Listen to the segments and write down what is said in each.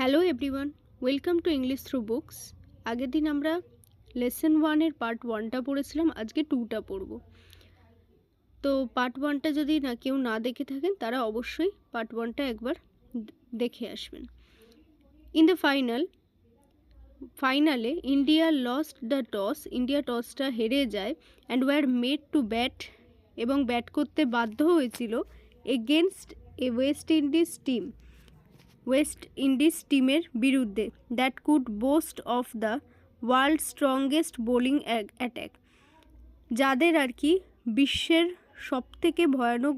Hello everyone, welcome to English through books. আগের দিন আমরা লেসন 1-এর পার্ট 1টা পড়েছিলাম, আজকে 2টা পড়ব। তো পার্ট 1টা যদি কেউ না দেখে থাকেন তারা অবশ্যই পার্ট 1টা একবার দেখে আসবেন। ইন দ্য ফাইনালে India lost the toss, India টসটা হেরে যায় and were made to bat, এবং ব্যাট করতে বাধ্য হয়েছিল এগেনস্ট এ ওয়েস্ট ইন্ডিজ টিমের বিরুদ্ধে that could boast of the world strongest bowling attack, যাদের আর কি বিশ্বের সবথেকে ভয়ানক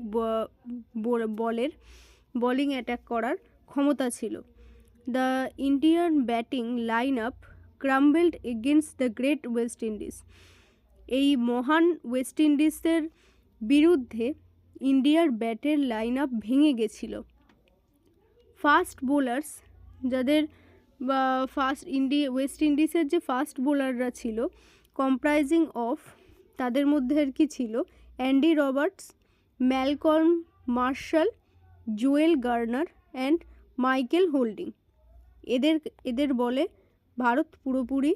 বোলিং অ্যাট্যাক করার ক্ষমতা ছিল। The Indian batting line up crumbled against the great West Indies, এই মহান ওয়েস্ট ইন্ডিজের বিরুদ্ধে ইন্ডিয়ার ব্যাটের লাইন আপ ভেঙে গেছিল। ফাস্ট বোলার্স, যাদের ওয়েস্ট ইন্ডিজের যে ফাস্ট বোলাররা ছিল, কম্প্রাইজিং অফ, তাদের মধ্যে আর কি ছিল Andy Roberts, Malcolm Marshall, Joel Garner and Michael Holding. এদের বলে ভারত পুরোপুরি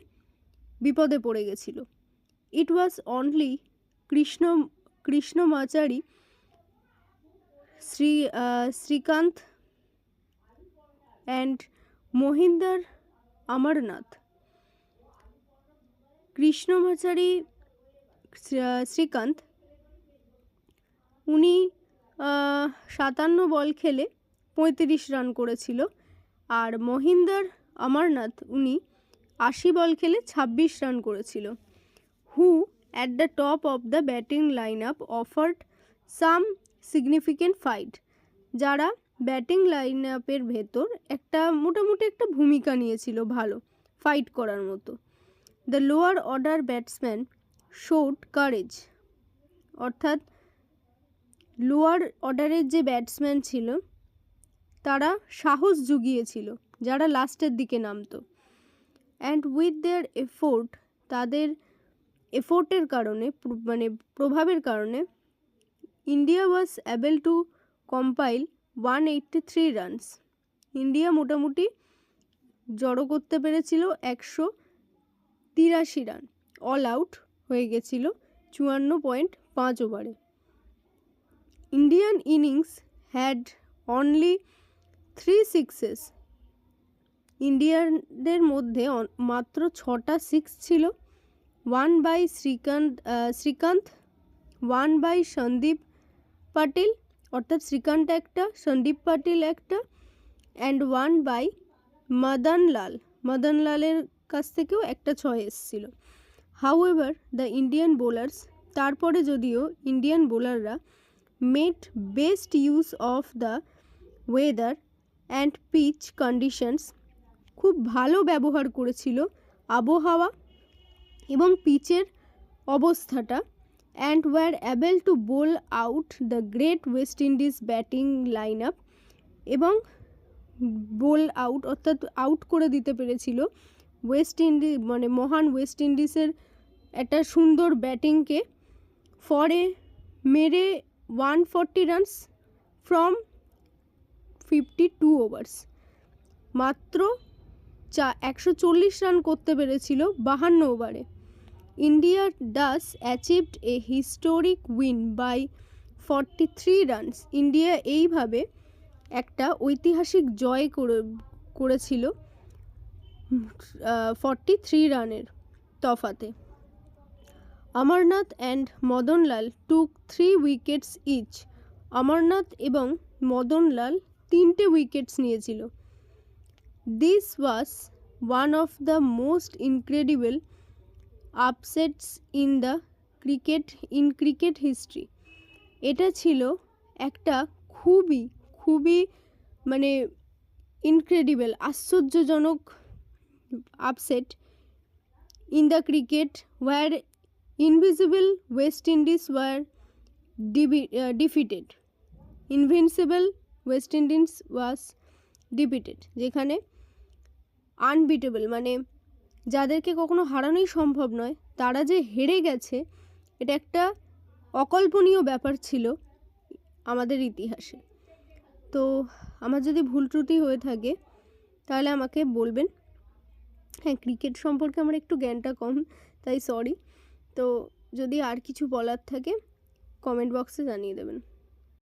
বিপদে পড়ে গেছিল। It was only Krishnamachari, Srikkanth and Mohinder Amarnath. Krishnamachari Srikkanth, উনি 57 বল খেলে 35 রান করেছিল, আর মহিন্দর অমরনাথ উনি 80 বল খেলে 26 রান করেছিল। Who at the top of the batting line up offered some significant fight, যারা ব্যাটিং লাইন আপের ভেতর মোটামুটি একটা ভূমিকা নিয়েছিল ভালো ফাইট করার মতো। The lower order batsman showed courage, অর্থাৎ লোয়ার অর্ডারের যে ব্যাটসম্যান ছিল তারা সাহস জুগিয়েছিল, যারা লাস্টের দিকে নামতো। অ্যান্ড উইথ দেয়ার এফোর্ট, তাদের এফোর্টের কারণে, মানে প্রভাবের কারণে, India was able to compile 183 runs, India মোটামুটি জড়ো করতে পেরেছিল 183 রান, অল আউট হয়ে গেছিল 54.5 ওভারে। Indian innings had only 3 sixes, ইন্ডিয়ানদের মধ্যে মাত্র 6টা সিক্স ছিল। 1 বাই শ্রীকান্ত, 1 বাই সন্দীপ পাটিল, অর্থাৎ শ্রীকান্ত একটা, সন্দীপ পাটিল একটা, অ্যান্ড 1 বাই মদন লালের কাছ থেকেও একটা 6 এসেছিল। হাউএভার দ্য ইন্ডিয়ান বোলার্স, তারপরে যদিও ইন্ডিয়ান বোলাররা made best use of the weather and pitch conditions, খুব ভালো ব্যবহার করেছিল আবহাওয়া এবং পিচের অবস্থাটা, and were able to bowl out the great West Indies batting line up, এবং বোল আউট অর্থাৎ আউট করে দিতে পেরেছিল মহান ওয়েস্ট ইন্ডিজের একটা সুন্দর ব্যাটিংকে। ফরে মেরে 140 রানস ফ্রম 52 ওভার্স, মাত্র 140 রান করতে পেরেছিল 52 ওভারে। India does achieved a historic win by 43 runs, India এইভাবে একটা ঐতিহাসিক জয় করেছিল 43 রানের তফাতে। Amarnath and Madan Lal took 3 wickets each, Amarnath এবং মদনলাল 3টে উইকেটস নিয়েছিল। This was one of the most incredible upsets in cricket history, এটা ছিল একটা খুবই মানে ইনক্রেডিবল, আশ্চর্যজনক upset in the cricket were invisible West Indies were defeated, invincible West Indies was defeated, যেখানে আনবিটেবল মানে যাদেরকে কখনো হারানোই সম্ভব নয় তারা যে হেরে গেছে, এটা একটা অকল্পনীয় ব্যাপার ছিল আমাদের ইতিহাসে। তো আমার যদি ভুল ত্রুটি হয়ে থাকে তাহলে আমাকে বলবেন। হ্যাঁ, ক্রিকেট সম্পর্কে আমার একটু জ্ঞানটা কম, তাই সরি। তো যদি আর কিছু বলার থাকে কমেন্ট বক্সে জানিয়ে দেবেন।